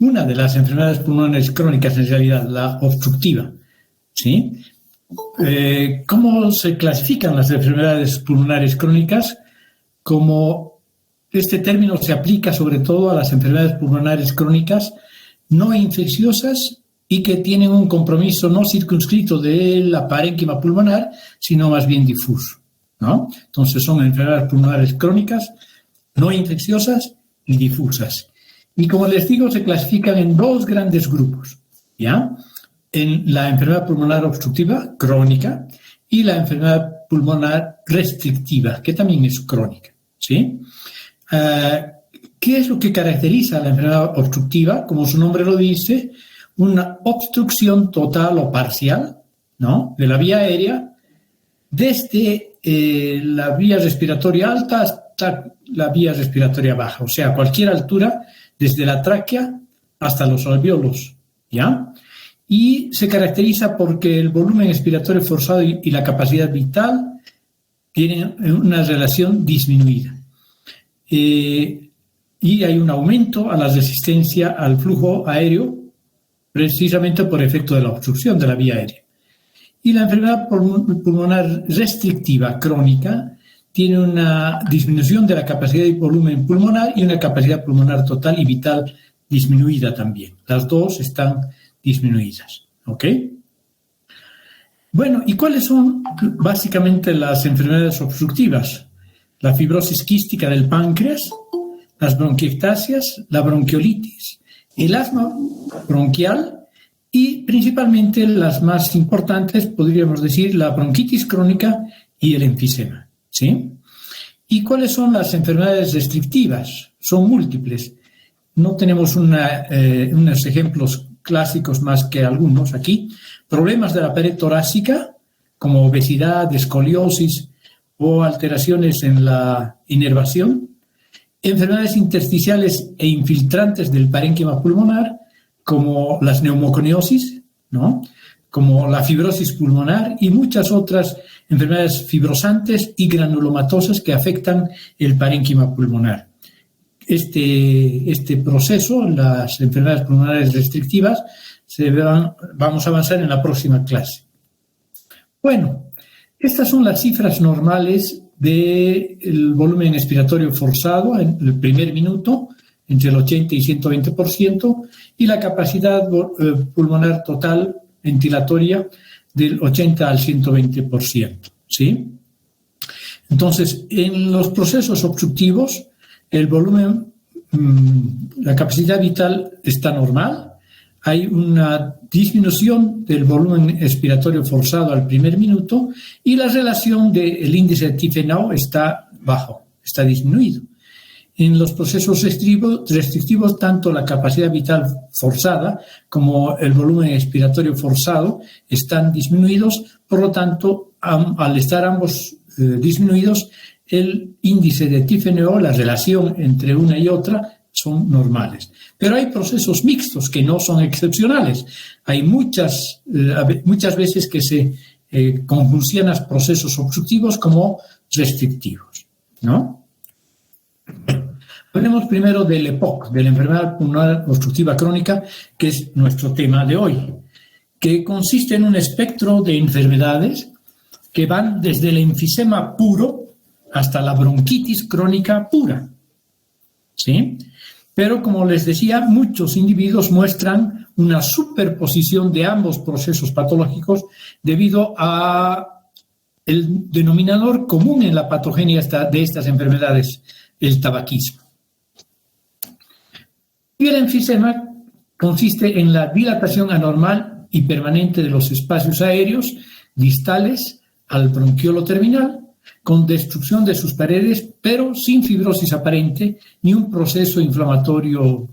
una de las enfermedades pulmonares crónicas, en realidad, la obstructiva, ¿sí? ¿Cómo se clasifican las enfermedades pulmonares crónicas? Como este término se aplica sobre todo a las enfermedades pulmonares crónicas no infecciosas y que tienen un compromiso no circunscrito de la parénquima pulmonar, sino más bien difuso, ¿no? Entonces son enfermedades pulmonares crónicas no infecciosas y difusas. Y como les digo, se clasifican en dos grandes grupos, ¿ya? En la enfermedad pulmonar obstructiva crónica y la enfermedad pulmonar restrictiva, que también es crónica, ¿sí? ¿Qué es lo que caracteriza a la enfermedad obstructiva? Como su nombre lo dice, una obstrucción total o parcial, ¿no?, de la vía aérea, desde la vía respiratoria alta hasta la vía respiratoria baja, o sea, a cualquier altura, desde la tráquea hasta los alvéolos, ¿ya? Y se caracteriza porque el volumen expiratorio forzado y la capacidad vital tienen una relación disminuida. Y hay un aumento a la resistencia al flujo aéreo, precisamente por efecto de la obstrucción de la vía aérea. Y la enfermedad pulmonar restrictiva crónica tiene una disminución de la capacidad y volumen pulmonar y una capacidad pulmonar total y vital disminuida también. Las dos están disminuidas, ¿ok? Bueno, ¿y cuáles son básicamente las enfermedades obstructivas? La fibrosis quística del páncreas, las bronquiectasias, la bronquiolitis, el asma bronquial y principalmente las más importantes, podríamos decir, la bronquitis crónica y el enfisema, ¿sí? ¿Y cuáles son las enfermedades restrictivas? Son múltiples. No tenemos unos ejemplos clásicos más que algunos aquí. Problemas de la pared torácica, como obesidad, escoliosis o alteraciones en la inervación. Enfermedades intersticiales e infiltrantes del parénquima pulmonar, como las neumoconiosis, ¿no?, como la fibrosis pulmonar y muchas otras enfermedades fibrosantes y granulomatosas que afectan el parénquima pulmonar. Este proceso, las enfermedades pulmonares restrictivas, vamos a avanzar en la próxima clase. Bueno, estas son las cifras normales del volumen expiratorio forzado en el primer minuto, entre el 80 y 120%, y la capacidad pulmonar total ventilatoria del 80 al 120%, ¿sí? Entonces, en los procesos obstructivos, el volumen, la capacidad vital está normal, hay una disminución del volumen expiratorio forzado al primer minuto y la relación del índice de TFNO está bajo, está disminuido. En los procesos restrictivos, tanto la capacidad vital forzada como el volumen expiratorio forzado están disminuidos, por lo tanto, al estar ambos disminuidos, el índice de TFNO, la relación entre una y otra, son normales. Pero hay procesos mixtos que no son excepcionales. Hay muchas veces que se conjuncionan procesos obstructivos como restrictivos, ¿no? Hablemos primero del EPOC, de la enfermedad pulmonar obstructiva crónica, que es nuestro tema de hoy, que consiste en un espectro de enfermedades que van desde el enfisema puro hasta la bronquitis crónica pura, ¿sí? Pero, como les decía, muchos individuos muestran una superposición de ambos procesos patológicos debido a el denominador común en la patogenia de estas enfermedades, el tabaquismo. Y el enfisema consiste en la dilatación anormal y permanente de los espacios aéreos distales al bronquiolo terminal, con destrucción de sus paredes, pero sin fibrosis aparente ni un proceso inflamatorio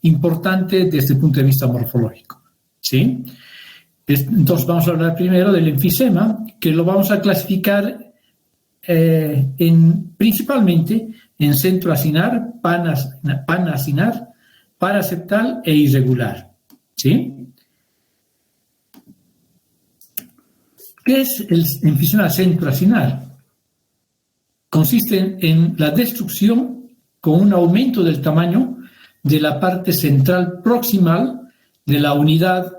importante desde el punto de vista morfológico, ¿sí? Entonces vamos a hablar primero del enfisema, que lo vamos a clasificar principalmente en centroacinar, panacinar, paraseptal e irregular, ¿sí? ¿Qué es el enfisema centroacinar? Consiste en la destrucción con un aumento del tamaño de la parte central proximal de la unidad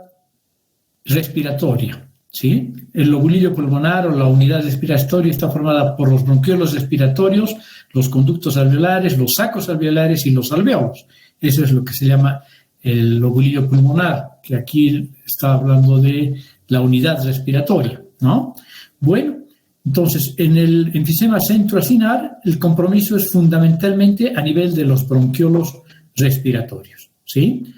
respiratoria, ¿sí? El lobulillo pulmonar o la unidad respiratoria está formada por los bronquiolos respiratorios, los conductos alveolares, los sacos alveolares y los alvéolos. Eso es lo que se llama el lobulillo pulmonar, que aquí está hablando de la unidad respiratoria, ¿no? Bueno, entonces, en el enfisema centroacinar, el compromiso es fundamentalmente a nivel de los bronquiolos respiratorios, ¿sí?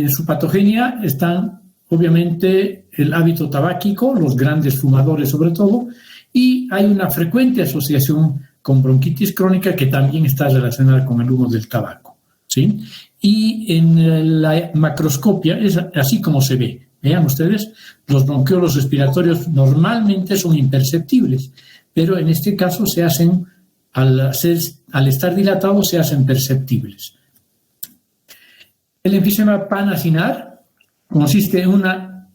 Su patogenia están, obviamente, el hábito tabáquico, los grandes fumadores sobre todo, y hay una frecuente asociación con bronquitis crónica que también está relacionada con el humo del tabaco, ¿sí? Y en la macroscopia es así como se ve. Vean ustedes, los bronquiolos respiratorios normalmente son imperceptibles, pero en este caso se hacen, al estar dilatados, se hacen perceptibles. El enfisema panacinar consiste en una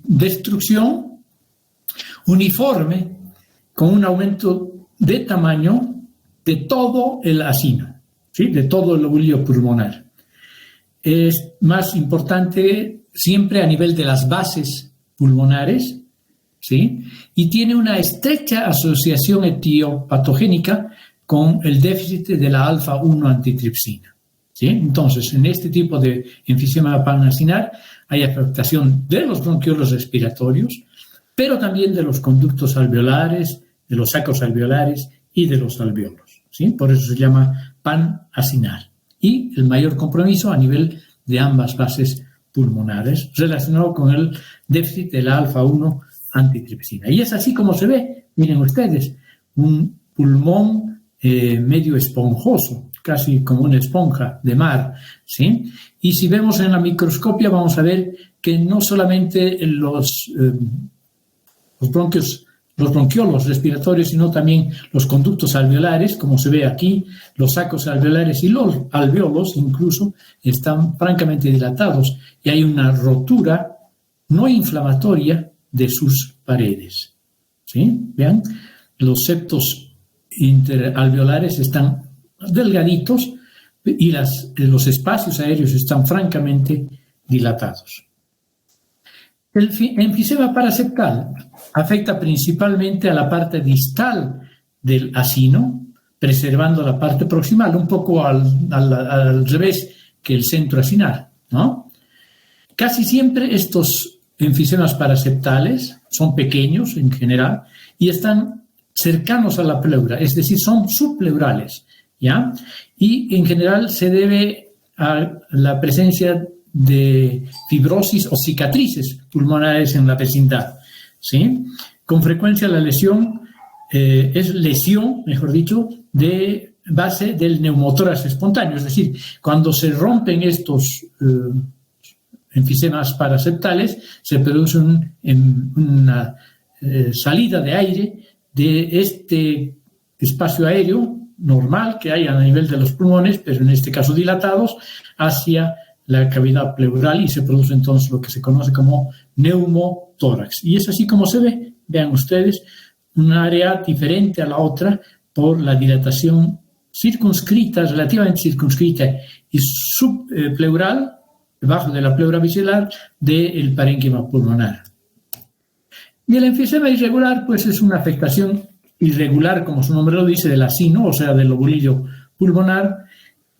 destrucción uniforme con un aumento de tamaño de todo el acino, ¿sí? De todo el lobulillo pulmonar. Es más importante siempre a nivel de las bases pulmonares, ¿sí? Y tiene una estrecha asociación etiopatogénica con el déficit de la alfa-1 antitripsina, ¿sí? Entonces, en este tipo de enfisema panacinar hay afectación de los bronquiolos respiratorios, pero también de los conductos alveolares, de los sacos alveolares y de los alvéolos, ¿sí? Por eso se llama panacinar. Y el mayor compromiso a nivel de ambas bases pulmonares relacionado con el déficit de la alfa-1 antitripsina. Y es así como se ve, miren ustedes, un pulmón medio esponjoso, casi como una esponja de mar, ¿sí? Y si vemos en la microscopia vamos a ver que no solamente los bronquiolos respiratorios, sino también los conductos alveolares, como se ve aquí, los sacos alveolares y los alvéolos incluso están francamente dilatados y hay una rotura no inflamatoria de sus paredes, ¿sí? Vean, los septos interalveolares están delgaditos y los espacios aéreos están francamente dilatados. El enfisema paraseptal afecta principalmente a la parte distal del acino, preservando la parte proximal, un poco al revés que el centro acinar, ¿no? Casi siempre estos enfisemas paraseptales son pequeños en general y están cercanos a la pleura, es decir, son subpleurales, ¿ya? Y en general se debe a la presencia de fibrosis o cicatrices pulmonares en la vecindad, ¿sí? Con frecuencia la lesión es lesión, mejor dicho, de base del neumotórax espontáneo, es decir, cuando se rompen estos enfisemas paraseptales, se produce una salida de aire de este espacio aéreo normal que hay a nivel de los pulmones, pero en este caso dilatados, hacia la cavidad pleural y se produce entonces lo que se conoce como neumotórax. Y es así como se ve, vean ustedes, un área diferente a la otra por la dilatación circunscrita, relativamente circunscrita y subpleural, debajo de la pleura basilar, del parénquima pulmonar. Y el enfisema irregular, pues es una afectación irregular, como su nombre lo dice, del acino, o sea, del lobulillo pulmonar,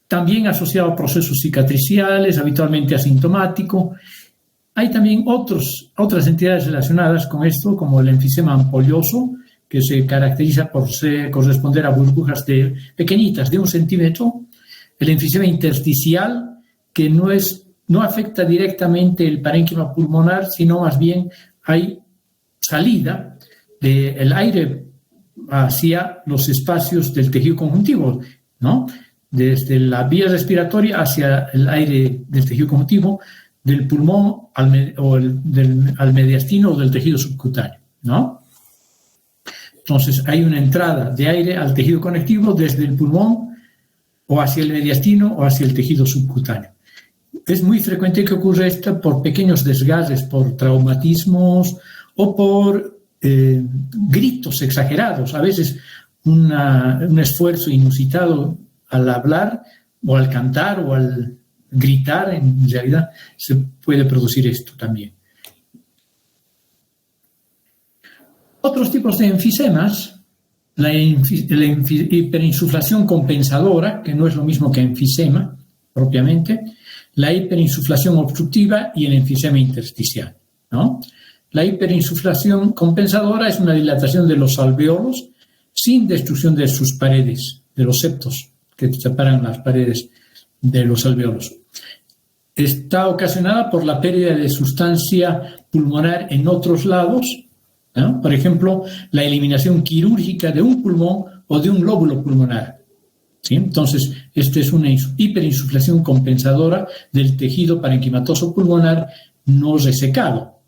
también asociado a procesos cicatriciales, habitualmente asintomático. Hay también otras entidades relacionadas con esto, como el enfisema ampolloso, que se caracteriza por corresponder a burbujas pequeñitas de 1 centímetro. El enfisema intersticial, que no afecta directamente el parénquima pulmonar, sino más bien hay salida del aire hacia los espacios del tejido conjuntivo, ¿no? Desde la vía respiratoria hacia el aire del tejido conjuntivo, del pulmón al mediastino o del tejido subcutáneo, ¿no? Entonces, hay una entrada de aire al tejido conectivo desde el pulmón o hacia el mediastino o hacia el tejido subcutáneo. Es muy frecuente que ocurra esto por pequeños desgarres, por traumatismos o por gritos exagerados. A veces un esfuerzo inusitado al hablar o al cantar o al gritar, en realidad se puede producir esto también. Otros tipos de enfisemas, la hiperinsuflación compensadora, que no es lo mismo que enfisema propiamente, la hiperinsuflación obstructiva y el enfisema intersticial, ¿no? La hiperinsuflación compensadora es una dilatación de los alveolos sin destrucción de sus paredes, de los septos que separan las paredes de los alveolos. Está ocasionada por la pérdida de sustancia pulmonar en otros lados, ¿no? Por ejemplo, la eliminación quirúrgica de un pulmón o de un lóbulo pulmonar. ¿Sí? Entonces, esta es una hiperinsuflación compensadora del tejido parenquimatoso pulmonar no resecado,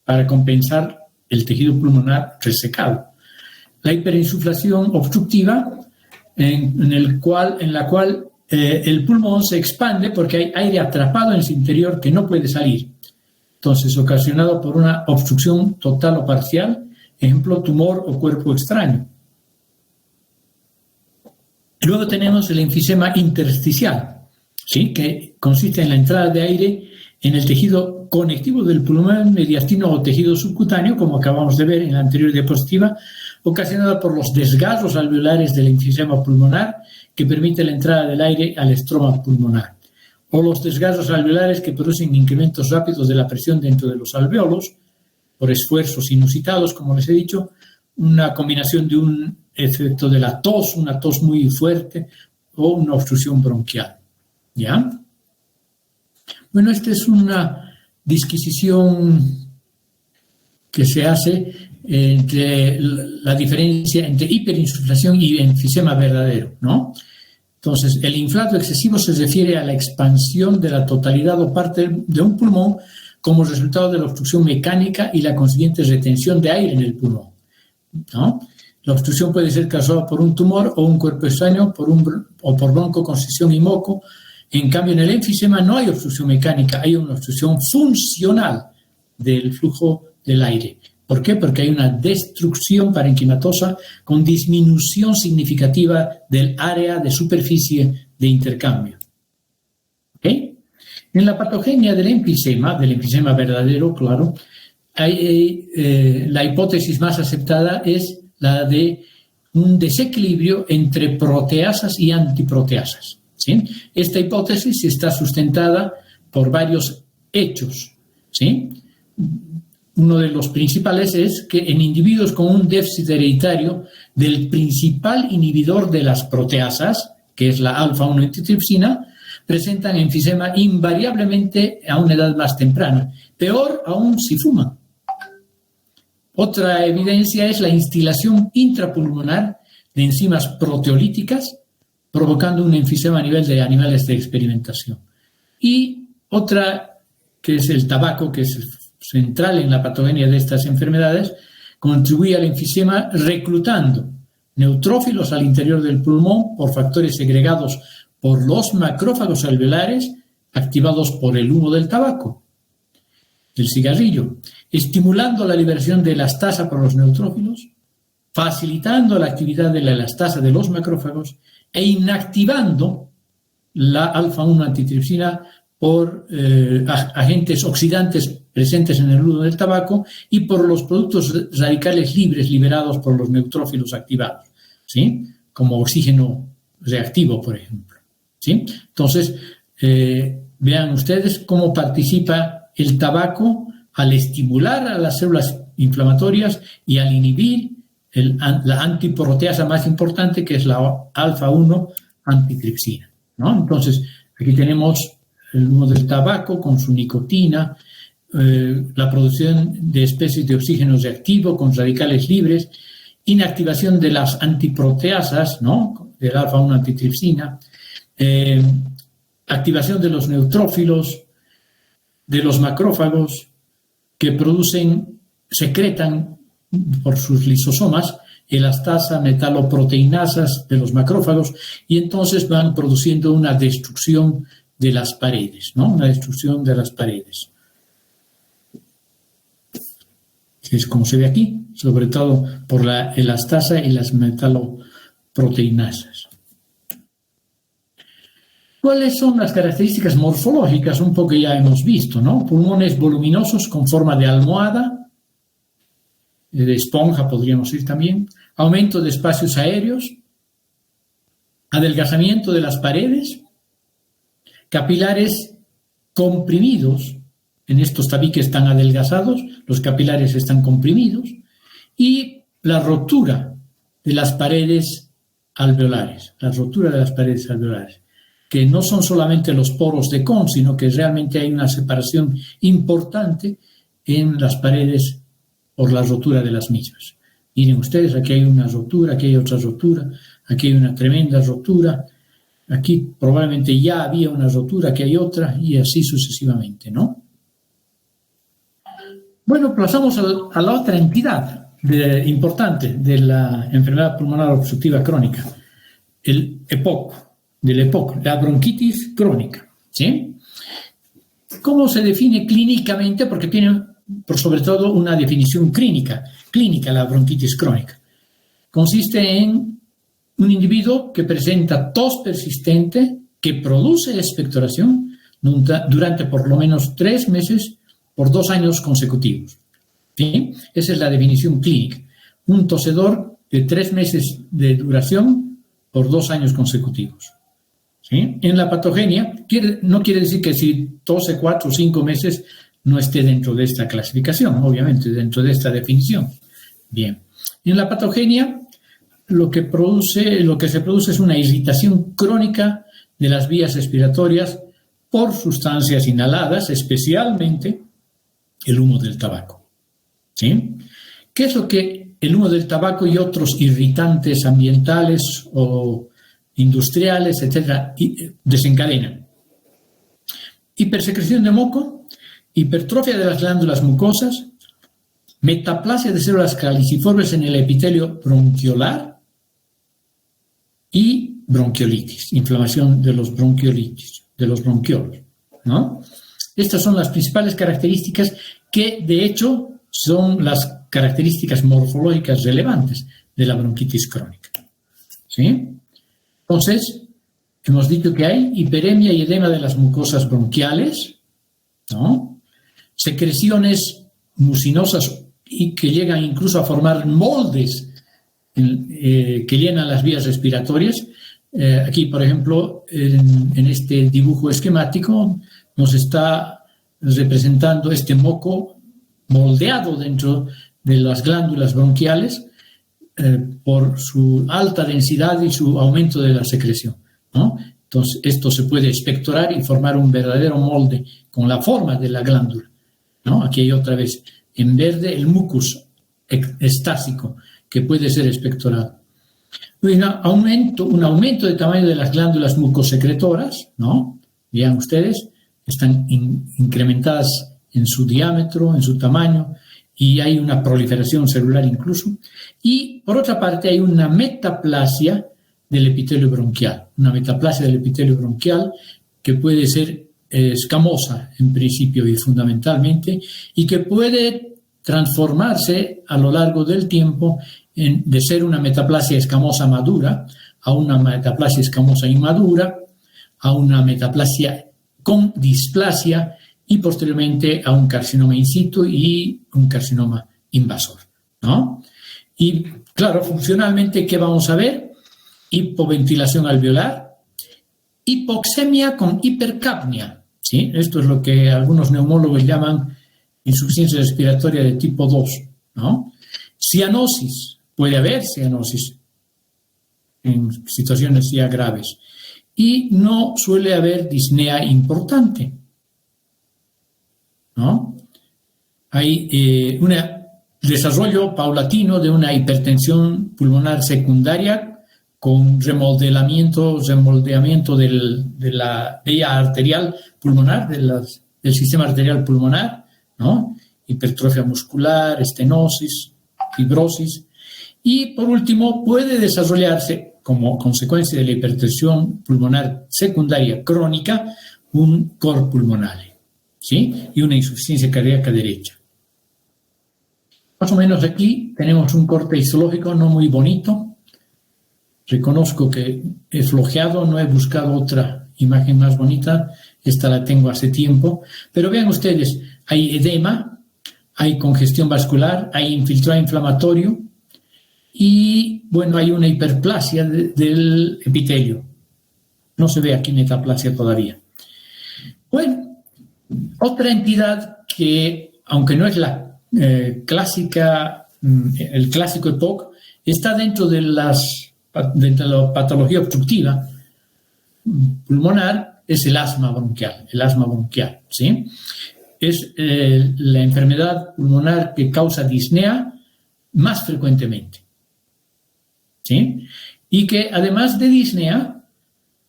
para compensar el tejido pulmonar resecado. La hiperinsuflación obstructiva, en la cual el pulmón se expande porque hay aire atrapado en su interior que no puede salir. Entonces, ocasionado por una obstrucción total o parcial, ejemplo, tumor o cuerpo extraño. Luego tenemos el enfisema intersticial, ¿sí? Que consiste en la entrada de aire en el tejido conectivo del pulmón mediastino o tejido subcutáneo, como acabamos de ver en la anterior diapositiva, ocasionada por los desgarros alveolares del enfisema pulmonar que permite la entrada del aire al estroma pulmonar, o los desgarros alveolares que producen incrementos rápidos de la presión dentro de los alveolos por esfuerzos inusitados, como les he dicho, una combinación de un efecto de la tos, una tos muy fuerte o una obstrucción bronquial. ¿Ya? Bueno, esta es una disquisición que se hace entre la diferencia entre hiperinsuflación y enfisema verdadero, ¿no? Entonces, el inflado excesivo se refiere a la expansión de la totalidad o parte de un pulmón como resultado de la obstrucción mecánica y la consiguiente retención de aire en el pulmón, ¿no? La obstrucción puede ser causada por un tumor o un cuerpo extraño o por broncoconstricción y moco. En cambio, en el enfisema no hay obstrucción mecánica, hay una obstrucción funcional del flujo del aire. ¿Por qué? Porque hay una destrucción parenquimatosa con disminución significativa del área de superficie de intercambio. ¿Ok? En la patogenia del enfisema verdadero, claro, la hipótesis más aceptada es la de un desequilibrio entre proteasas y antiproteasas, ¿sí? Esta hipótesis está sustentada por varios hechos, ¿sí? Uno de los principales es que en individuos con un déficit hereditario del principal inhibidor de las proteasas, que es la alfa-1 antitripsina, presentan enfisema invariablemente a una edad más temprana, peor aún si fuman. Otra evidencia es la instilación intrapulmonar de enzimas proteolíticas, provocando un enfisema a nivel de animales de experimentación. Y otra, que es el tabaco, que es central en la patogenia de estas enfermedades, contribuye al enfisema reclutando neutrófilos al interior del pulmón por factores segregados por los macrófagos alveolares activados por el humo del tabaco, del cigarrillo, estimulando la liberación de elastasa por los neutrófilos, facilitando la actividad de la elastasa de los macrófagos e inactivando la alfa-1 antitripsina por agentes oxidantes presentes en el humo del tabaco y por los productos radicales libres liberados por los neutrófilos activados, ¿sí? Como oxígeno reactivo, por ejemplo, ¿sí? Entonces, vean ustedes cómo participa el tabaco al estimular a las células inflamatorias y al inhibir la antiproteasa más importante, que es la alfa-1 antitripsina, ¿no? Entonces, aquí tenemos el humo del tabaco con su nicotina, la producción de especies de oxígeno reactivo con radicales libres, inactivación de las antiproteasas, ¿no? Del alfa-1 antitripsina, activación de los neutrófilos, de los macrófagos que secretan por sus lisosomas elastasa, metaloproteinasas de los macrófagos y entonces van produciendo una destrucción de las paredes, ¿no? Una destrucción de las paredes. Es como se ve aquí, sobre todo por la elastasa y las metaloproteinasas. ¿Cuáles son las características morfológicas? Un poco ya hemos visto, ¿no? Pulmones voluminosos con forma de almohada, de esponja podríamos decir también, aumento de espacios aéreos, adelgazamiento de las paredes, capilares comprimidos, en estos tabiques están adelgazados, los capilares están comprimidos, y la rotura de las paredes alveolares, que no son solamente los poros de Kohn, sino que realmente hay una separación importante en las paredes por la rotura de las mismas. Miren ustedes, aquí hay una rotura, aquí hay otra rotura, aquí hay una tremenda rotura, aquí probablemente ya había una rotura, aquí hay otra, y así sucesivamente, ¿no? Bueno, pasamos a la otra entidad importante de la enfermedad pulmonar obstructiva crónica, el EPOC, la bronquitis crónica, ¿sí? ¿Cómo se define clínicamente? Porque tiene, por sobre todo, una definición clínica la bronquitis crónica. Consiste en un individuo que presenta tos persistente, que produce expectoración durante por lo menos 3 meses por 2 años consecutivos. ¿Sí? Esa es la definición clínica. Un tosedor de 3 meses de duración por 2 años consecutivos. ¿Sí? En la patogenia, no quiere decir que si tose 4 o 5 meses no esté dentro de esta clasificación, obviamente, dentro de esta definición. Bien. En la patogenia, lo que se produce es una irritación crónica de las vías respiratorias por sustancias inhaladas, especialmente el humo del tabaco. ¿Sí? ¿Qué es lo que el humo del tabaco y otros irritantes ambientales o industriales, etcétera, desencadenan? Hipersecreción de moco, hipertrofia de las glándulas mucosas, metaplasia de células caliciformes en el epitelio bronquiolar y bronquiolitis, inflamación de los bronquiolos, ¿no? Estas son las principales características que, de hecho, son las características morfológicas relevantes de la bronquitis crónica. ¿Sí? Entonces, hemos dicho que hay hiperemia y edema de las mucosas bronquiales, ¿no? Secreciones mucinosas y que llegan incluso a formar moldes que llenan las vías respiratorias. Aquí, por ejemplo, en este dibujo esquemático nos está representando este moco moldeado dentro de las glándulas bronquiales por su alta densidad y su aumento de la secreción, ¿no? Entonces, esto se puede expectorar y formar un verdadero molde con la forma de la glándula, ¿no? Aquí hay otra vez en verde el mucus estásico que puede ser expectorado. Un aumento de tamaño de las glándulas mucosecretoras, ¿no? Vean ustedes, están incrementadas en su diámetro, en su tamaño, y hay una proliferación celular incluso. Y, por otra parte, hay una metaplasia del epitelio bronquial. Una metaplasia del epitelio bronquial que puede ser escamosa en principio y fundamentalmente, y que puede transformarse a lo largo del tiempo de ser una metaplasia escamosa madura a una metaplasia escamosa inmadura, a una metaplasia con displasia y posteriormente a un carcinoma in situ y un carcinoma invasor, ¿no? Y claro, funcionalmente, ¿qué vamos a ver? Hipoventilación alveolar, hipoxemia con hipercapnia, ¿sí? Esto es lo que algunos neumólogos llaman insuficiencia respiratoria de tipo 2, ¿no? Cianosis, puede haber cianosis en situaciones ya graves. Y no suele haber disnea importante, ¿no? Hay un desarrollo paulatino de una hipertensión pulmonar secundaria con remoldeamiento de la vía arterial pulmonar, del sistema arterial pulmonar, ¿no? Hipertrofia muscular, estenosis, fibrosis. Y, por último, puede desarrollarse, como consecuencia de la hipertensión pulmonar secundaria crónica, un cor pulmonale, ¿sí? Y una insuficiencia cardíaca derecha. Más o menos aquí tenemos un corte histológico no muy bonito. Reconozco que he flojeado, no he buscado otra imagen más bonita, esta la tengo hace tiempo, pero vean ustedes, hay edema, hay congestión vascular, hay infiltrado inflamatorio y, bueno, hay una hiperplasia del epitelio. No se ve aquí metaplasia todavía. Bueno, otra entidad que, aunque no es la clásica, el clásico EPOC, está dentro de la patología obstructiva pulmonar, es el asma bronquial, ¿sí? Es la enfermedad pulmonar que causa disnea más frecuentemente, ¿sí? Y que además de disnea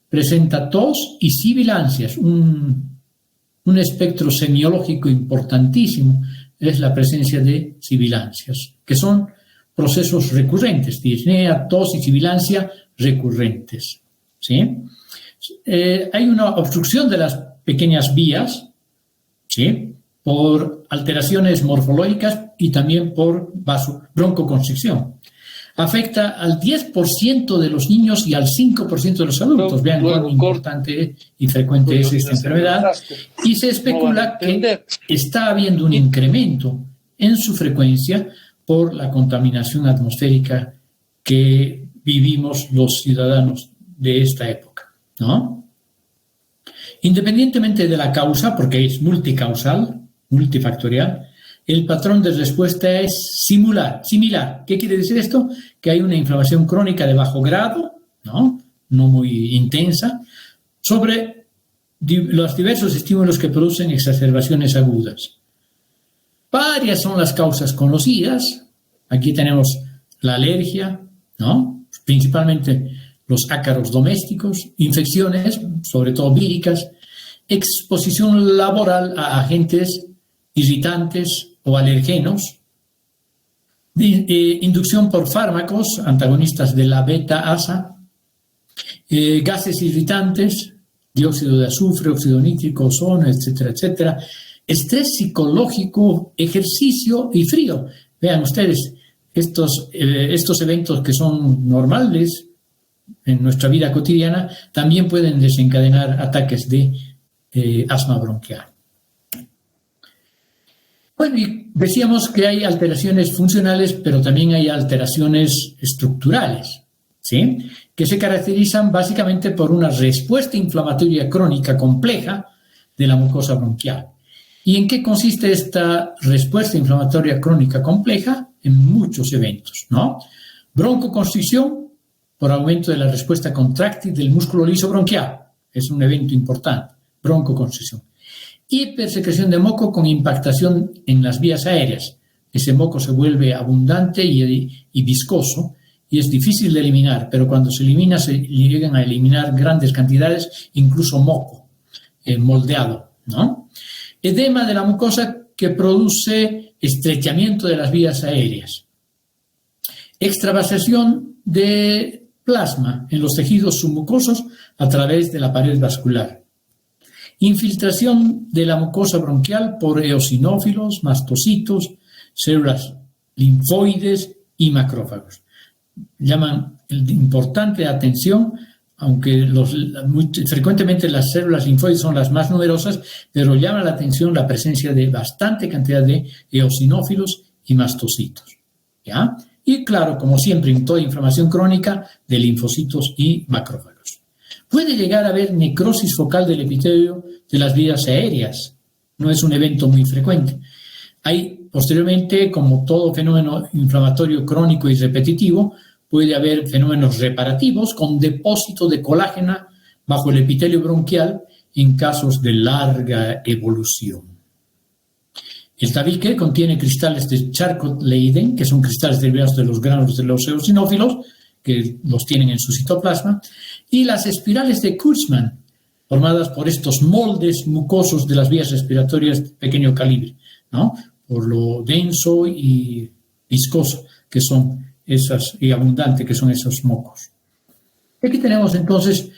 presenta tos y sibilancias. Un espectro semiológico importantísimo es la presencia de sibilancias, que son procesos recurrentes, disnea, tos y sibilancia recurrentes, ¿sí? Hay una obstrucción de las pequeñas vías, ¿sí?, por alteraciones morfológicas y también por broncoconstricción. Afecta al 10% de los niños y al 5% de los adultos. Vean cuán importante y frecuente es esta enfermedad. Y se especula que está habiendo un incremento en su frecuencia por la contaminación atmosférica que vivimos los ciudadanos de esta época, ¿no? Independientemente de la causa, porque es multicausal, multifactorial, el patrón de respuesta es similar. ¿Qué quiere decir esto? Que hay una inflamación crónica de bajo grado, no muy intensa, sobre los diversos estímulos que producen exacerbaciones agudas. Varias son las causas conocidas. Aquí tenemos la alergia, ¿no?, principalmente los ácaros domésticos, infecciones, sobre todo víricas, exposición laboral a agentes irritantes o alergenos, inducción por fármacos, antagonistas de la beta-asa, gases irritantes, dióxido de azufre, óxido nítrico, ozono, etcétera, etcétera, estrés psicológico, ejercicio y frío. Vean ustedes, estos eventos que son normales en nuestra vida cotidiana también pueden desencadenar ataques de asma bronquial. Bueno, y decíamos que hay alteraciones funcionales, pero también hay alteraciones estructurales, ¿sí?, que se caracterizan básicamente por una respuesta inflamatoria crónica compleja de la mucosa bronquial. ¿Y en qué consiste esta respuesta inflamatoria crónica compleja? En muchos eventos, ¿no? Broncoconstricción por aumento de la respuesta contráctil del músculo liso bronquial. Es un evento importante, broncoconstricción. Hipersecreción de moco con impactación en las vías aéreas. Ese moco se vuelve abundante y viscoso y es difícil de eliminar, pero cuando se elimina se llegan a eliminar grandes cantidades, incluso moco moldeado, ¿no? Edema de la mucosa que produce estrechamiento de las vías aéreas. Extravasación de plasma en los tejidos submucosos a través de la pared vascular. Infiltración de la mucosa bronquial por eosinófilos, mastocitos, células linfoides y macrófagos. Llaman importante atención, aunque frecuentemente las células linfoides son las más numerosas, pero llama la atención la presencia de bastante cantidad de eosinófilos y mastocitos, ¿ya? Y claro, como siempre en toda inflamación crónica, de linfocitos y macrófagos. Puede llegar a haber necrosis focal del epitelio de las vías aéreas. No es un evento muy frecuente. Hay, posteriormente, como todo fenómeno inflamatorio crónico y repetitivo, puede haber fenómenos reparativos con depósito de colágeno bajo el epitelio bronquial en casos de larga evolución. El tabique contiene cristales de Charcot-Leyden, que son cristales derivados de los granos de los eosinófilos, que los tienen en su citoplasma, y las espirales de Kurtzman, formadas por estos moldes mucosos de las vías respiratorias de pequeño calibre, ¿no?, por lo denso y viscoso que son esas, y abundante que son esos mocos. Aquí tenemos entonces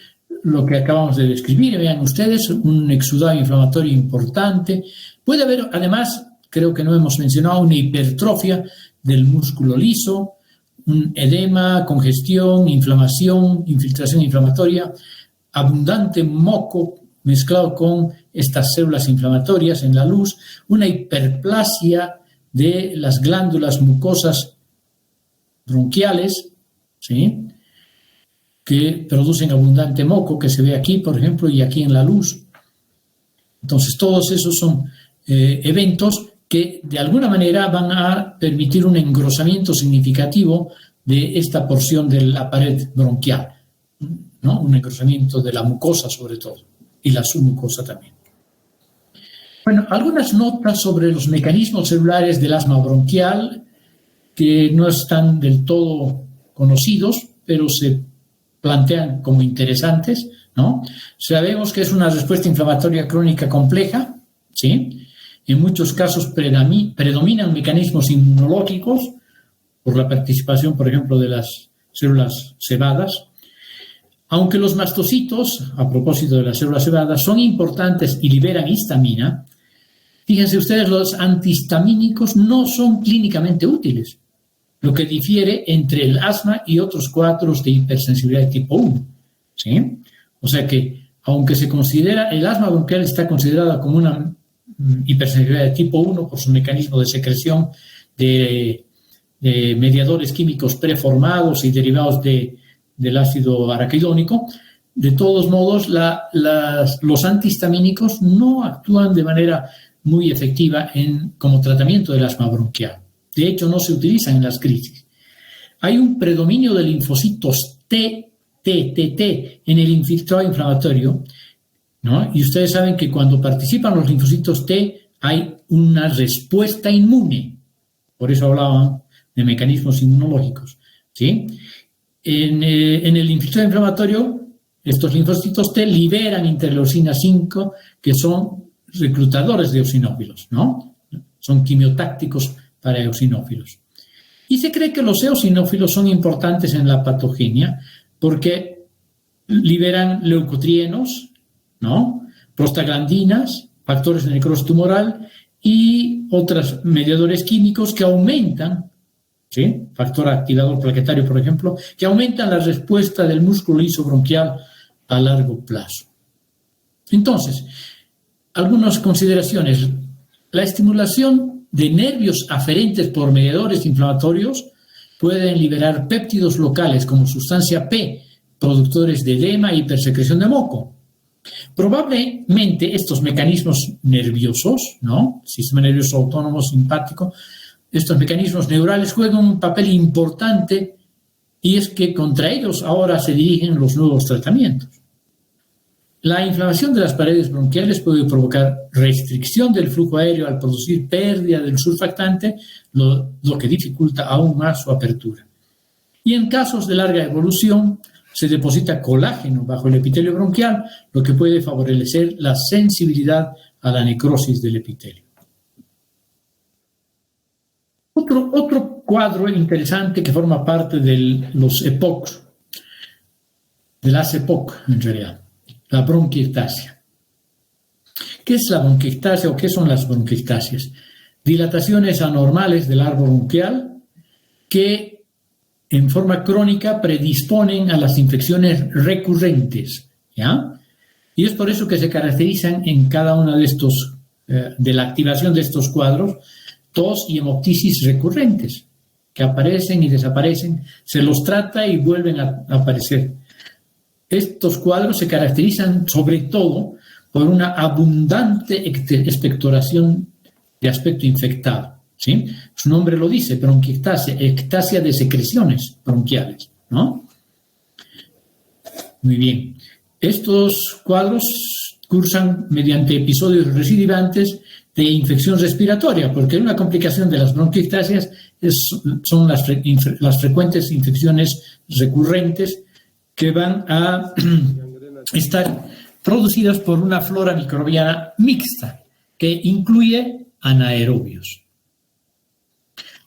lo que acabamos de describir. Vean ustedes, un exudado inflamatorio importante. Puede haber, además, creo que no hemos mencionado, una hipertrofia del músculo liso, un edema, congestión, inflamación, infiltración inflamatoria, abundante moco mezclado con estas células inflamatorias en la luz, una hiperplasia de las glándulas mucosas bronquiales, ¿sí?, que producen abundante moco, que se ve aquí, por ejemplo, y aquí en la luz. Entonces, todos esos son eventos que de alguna manera van a permitir un engrosamiento significativo de esta porción de la pared bronquial, ¿no? Un engrosamiento de la mucosa sobre todo, y la submucosa también. Bueno, algunas notas sobre los mecanismos celulares del asma bronquial que no están del todo conocidos, pero se plantean como interesantes, ¿no? Sabemos que es una respuesta inflamatoria crónica compleja, ¿sí? En muchos casos predominan mecanismos inmunológicos por la participación, por ejemplo, de las células cebadas, aunque los mastocitos, a propósito de las células cebadas, son importantes y liberan histamina. Fíjense ustedes, los antihistamínicos no son clínicamente útiles, lo que difiere entre el asma y otros cuadros de hipersensibilidad de tipo 1, ¿sí? O sea que, aunque se considera, el asma bronquial está considerada como una hipersensibilidad de tipo 1 por su mecanismo de secreción de mediadores químicos preformados y derivados del ácido araquidónico, de todos modos, los antihistamínicos no actúan de manera muy efectiva como tratamiento del asma bronquial. De hecho, no se utilizan en las crisis. Hay un predominio de linfocitos T en el infiltrado inflamatorio, ¿no? Y ustedes saben que cuando participan los linfocitos T hay una respuesta inmune. Por eso hablaban de mecanismos inmunológicos, ¿sí? En el infiltrado inflamatorio, estos linfocitos T liberan interleucina 5, que son reclutadores de eosinófilos, ¿no? Son quimiotácticos para eosinófilos. Y se cree que los eosinófilos son importantes en la patogenia porque liberan leucotrienos, ¿no?, prostaglandinas, factores de necrosis tumoral y otros mediadores químicos que aumentan, ¿sí?, factor activador plaquetario, por ejemplo, que aumentan la respuesta del músculo liso bronquial a largo plazo. Entonces, algunas consideraciones. La estimulación de nervios aferentes por mediadores inflamatorios pueden liberar péptidos locales como sustancia P, productores de edema e hipersecreción de moco. Probablemente estos mecanismos nerviosos, ¿no?, sistema nervioso autónomo simpático, estos mecanismos neurales juegan un papel importante y es que contra ellos ahora se dirigen los nuevos tratamientos. La inflamación de las paredes bronquiales puede provocar restricción del flujo aéreo al producir pérdida del surfactante, lo que dificulta aún más su apertura. Y en casos de larga evolución, se deposita colágeno bajo el epitelio bronquial, lo que puede favorecer la sensibilidad a la necrosis del epitelio. Otro cuadro interesante que forma parte de los EPOC, de las EPOC en realidad, la bronquiectasia. ¿Qué es la bronquiectasia o qué son las bronquiectasias? Dilataciones anormales del árbol bronquial que en forma crónica predisponen a las infecciones recurrentes, ¿ya? Y es por eso que se caracterizan en cada uno de estos, de la activación de estos cuadros, tos y hemoptisis recurrentes, que aparecen y desaparecen, se los trata y vuelven a aparecer. Estos cuadros se caracterizan sobre todo por una abundante expectoración de aspecto infectado, ¿sí? Su nombre lo dice, bronquiectasia, ectasia de secreciones bronquiales, ¿no? Muy bien. Estos cuadros cursan mediante episodios recidivantes de infección respiratoria, porque una complicación de las bronquiectasias son las frecuentes infecciones recurrentes que van a estar producidas por una flora microbiana mixta que incluye anaerobios.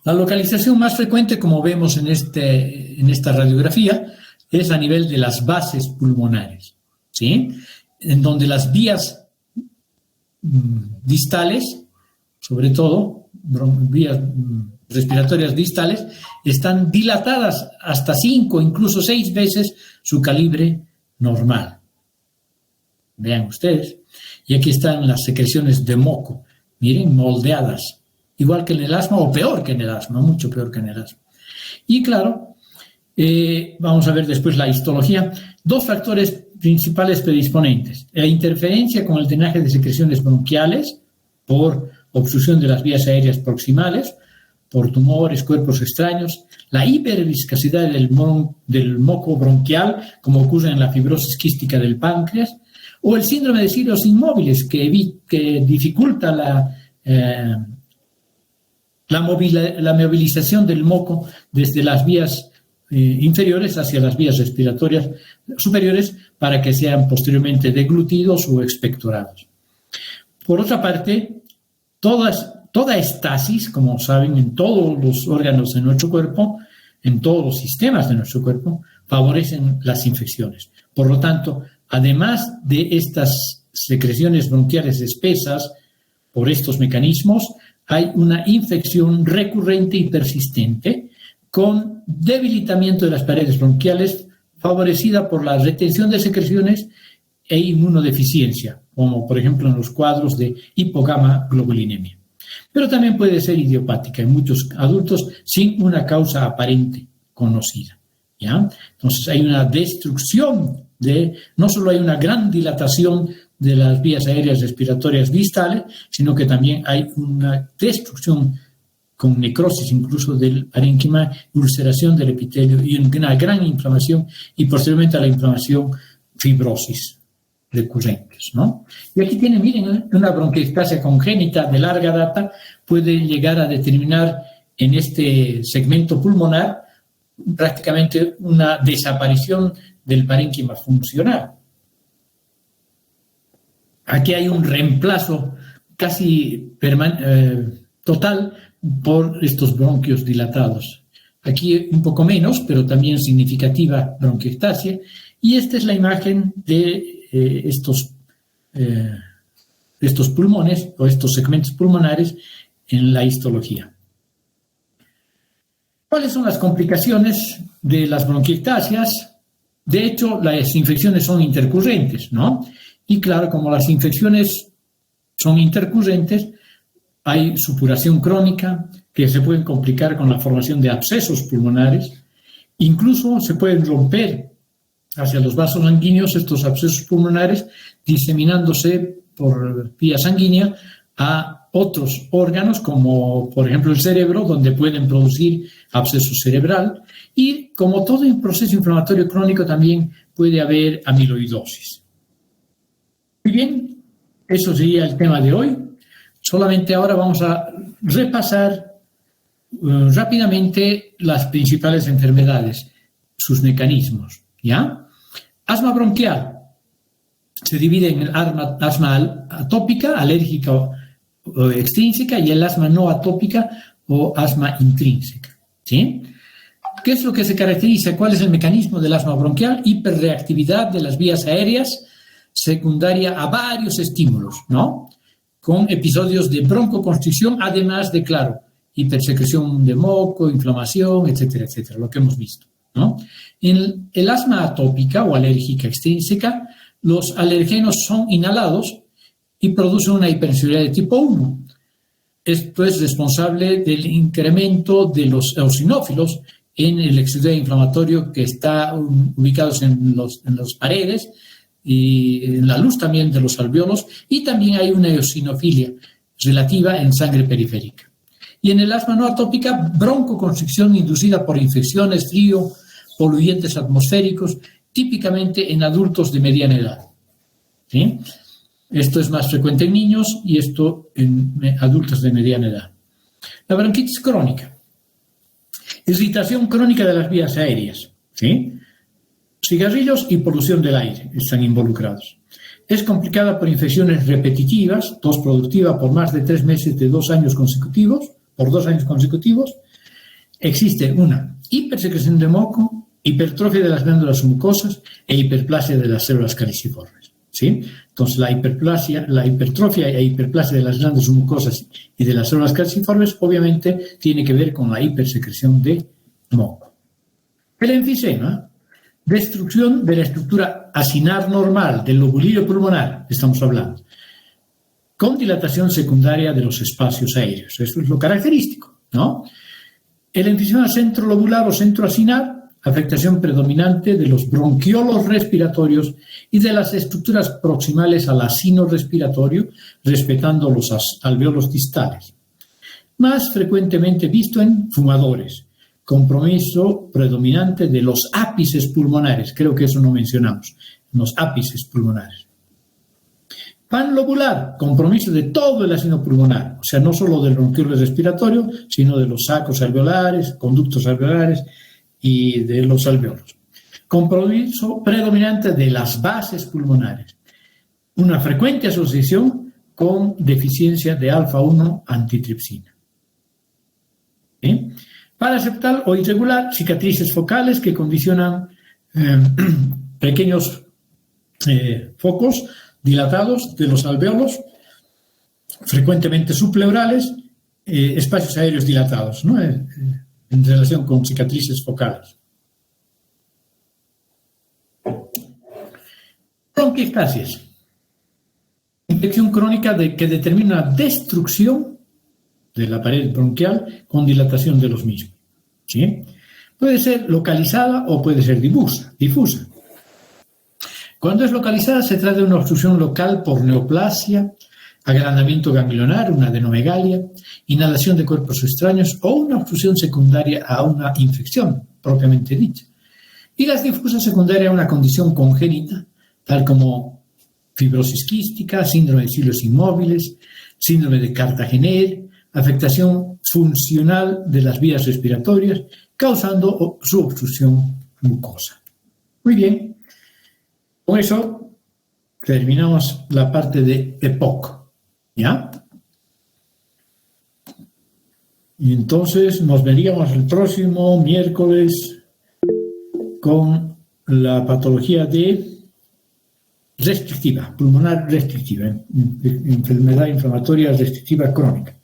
La localización más frecuente, como vemos en esta radiografía, es a nivel de las bases pulmonares, ¿sí?, en donde las vías distales, sobre todo vías respiratorias distales, están dilatadas hasta 5, incluso 6 veces su calibre normal, vean ustedes. Y aquí están las secreciones de moco, miren, moldeadas, igual que en el asma o peor que en el asma, mucho peor que en el asma. Y claro, vamos a ver después la histología. Dos factores principales predisponentes: la interferencia con el drenaje de secreciones bronquiales por obstrucción de las vías aéreas proximales, por tumores, cuerpos extraños, la hiperviscosidad del moco bronquial, como ocurre en la fibrosis quística del páncreas, o el síndrome de cilios inmóviles, que dificulta la movilización del moco desde las vías inferiores hacia las vías respiratorias superiores para que sean posteriormente deglutidos o expectorados. Por otra parte, toda estasis, como saben, en todos los órganos de nuestro cuerpo, en todos los sistemas de nuestro cuerpo, favorecen las infecciones. Por lo tanto, además de estas secreciones bronquiales espesas, por estos mecanismos, hay una infección recurrente y persistente con debilitamiento de las paredes bronquiales favorecida por la retención de secreciones e inmunodeficiencia, como por ejemplo en los cuadros de hipogamaglobulinemia. Pero también puede ser idiopática en muchos adultos sin una causa aparente conocida, ¿ya? Entonces hay una destrucción no solo hay una gran dilatación de las vías aéreas respiratorias distales, sino que también hay una destrucción con necrosis incluso del parénquima, ulceración del epitelio y una gran inflamación y posteriormente a la inflamación fibrosis recurrentes, ¿no? Y aquí tienen, miren, una bronquiectasia congénita de larga data puede llegar a determinar en este segmento pulmonar prácticamente una desaparición del parénquima funcional. Aquí hay un reemplazo casi total por estos bronquios dilatados. Aquí un poco menos, pero también significativa bronquiectasia. Y esta es la imagen de estos pulmones o estos segmentos pulmonares en la histología. ¿Cuáles son las complicaciones de las bronquiectasias? De hecho, las infecciones son intercurrentes, ¿no? Y claro, como las infecciones son intercurrentes, hay supuración crónica que se pueden complicar con la formación de abscesos pulmonares. Incluso se pueden romper hacia los vasos sanguíneos estos abscesos pulmonares, diseminándose por vía sanguínea a otros órganos, como por ejemplo el cerebro, donde pueden producir absceso cerebral. Y como todo el proceso inflamatorio crónico, también puede haber amiloidosis. Muy bien, eso sería el tema de hoy. Solamente ahora vamos a repasar rápidamente las principales enfermedades, sus mecanismos, ¿ya? Asma bronquial se divide en el asma atópica, alérgica o extrínseca, y el asma no atópica o asma intrínseca, ¿sí? ¿Qué es lo que se caracteriza? ¿Cuál es el mecanismo del asma bronquial? Hiperreactividad de las vías aéreas secundaria a varios estímulos, ¿no? Con episodios de broncoconstricción, además de, claro, hipersecreción de moco, inflamación, etcétera, etcétera, lo que hemos visto, ¿no? En el asma atópica o alérgica extrínseca, los alergenos son inhalados y producen una hipersensibilidad de tipo 1. Esto es responsable del incremento de los eosinófilos en el exudado inflamatorio que está ubicados en las paredes y en la luz también de los alvéolos, y también hay una eosinofilia relativa en sangre periférica. Y en el asma no atópica, broncoconstricción inducida por infecciones, frío, poluentes atmosféricos, típicamente en adultos de mediana edad, ¿sí? Esto es más frecuente en niños y esto en adultos de mediana edad. La bronquitis crónica, irritación crónica de las vías aéreas, ¿sí? Cigarrillos y polución del aire están involucrados. Es complicada por infecciones repetitivas, tos productiva por más de 3 meses de 2 años consecutivos, Existe una hipersecreción de moco, hipertrofia de las glándulas mucosas e hiperplasia de las células caliciformes, ¿sí? Entonces, la hipertrofia e hiperplasia de las glándulas mucosas y de las células caliciformes obviamente tiene que ver con la hipersecreción de moco. El enfisema destrucción de la estructura acinar normal del lobulillo pulmonar, estamos hablando, con dilatación secundaria de los espacios aéreos. Eso es lo característico, ¿no? El enfisema centrolobular o centroacinar, afectación predominante de los bronquiolos respiratorios y de las estructuras proximales al acino respiratorio, respetando los alveolos distales. Más frecuentemente visto en fumadores. Compromiso predominante de los ápices pulmonares. Creo que eso no mencionamos. Los ápices pulmonares. Panlobular, compromiso de todo el acino pulmonar. O sea, no solo del bronquiolo respiratorio, sino de los sacos alveolares, conductos alveolares y de los alveolos. Compromiso predominante de las bases pulmonares. Una frecuente asociación con deficiencia de alfa-1 antitripsina. ¿Sí? Paraseptal o irregular, cicatrices focales que condicionan pequeños focos dilatados de los alveolos, frecuentemente subpleurales, espacios aéreos dilatados, ¿no? En relación con cicatrices focales. Bronquiectasias. Infección crónica que determina una destrucción de la pared bronquial con dilatación de los mismos. ¿Sí? Puede ser localizada o puede ser difusa. Cuando es localizada se trata de una obstrucción local por neoplasia, agrandamiento ganglionar, una adenomegalia, inhalación de cuerpos extraños o una obstrucción secundaria a una infección propiamente dicha. Y las difusas secundarias a una condición congénita, tal como fibrosis quística, síndrome de cilios inmóviles, síndrome de Cartagener, afectación funcional de las vías respiratorias, causando su obstrucción mucosa. Muy bien. Con eso terminamos la parte de EPOC, ¿ya? Y entonces nos veríamos el próximo miércoles con la patología de restrictiva, pulmonar restrictiva, enfermedad inflamatoria restrictiva crónica.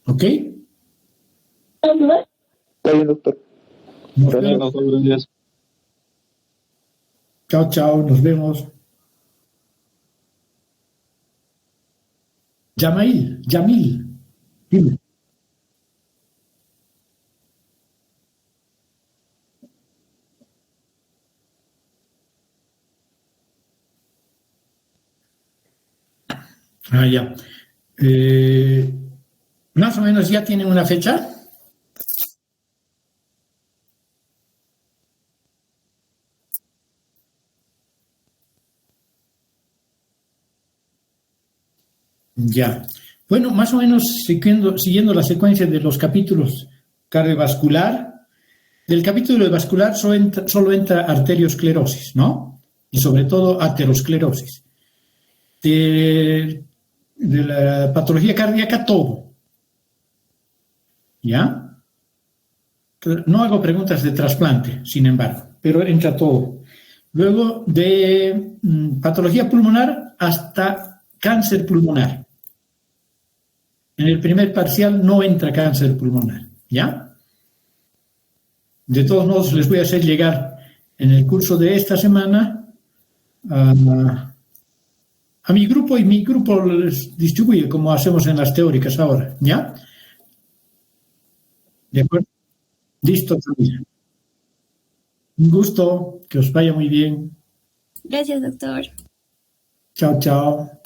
¿Ok? Está bien, doctor. Gracias, doctor. Gracias. Chao, chao, nos vemos. Yamil, dime. Ya. Más o menos ya tienen una fecha. Ya. Bueno, más o menos siguiendo la secuencia de los capítulos cardiovascular, del capítulo de vascular solo entra arteriosclerosis, ¿no? Y sobre todo aterosclerosis. De la patología cardíaca, todo. ¿Ya? No hago preguntas de trasplante, sin embargo, pero entra todo. Luego, de patología pulmonar hasta cáncer pulmonar. En el primer parcial no entra cáncer pulmonar, ¿ya? De todos modos, les voy a hacer llegar en el curso de esta semana a mi grupo, y mi grupo les distribuye como hacemos en las teóricas ahora, ¿ya? ¿De acuerdo? Listo, familia. Un gusto, que os vaya muy bien. Gracias, doctor. Chao, chao.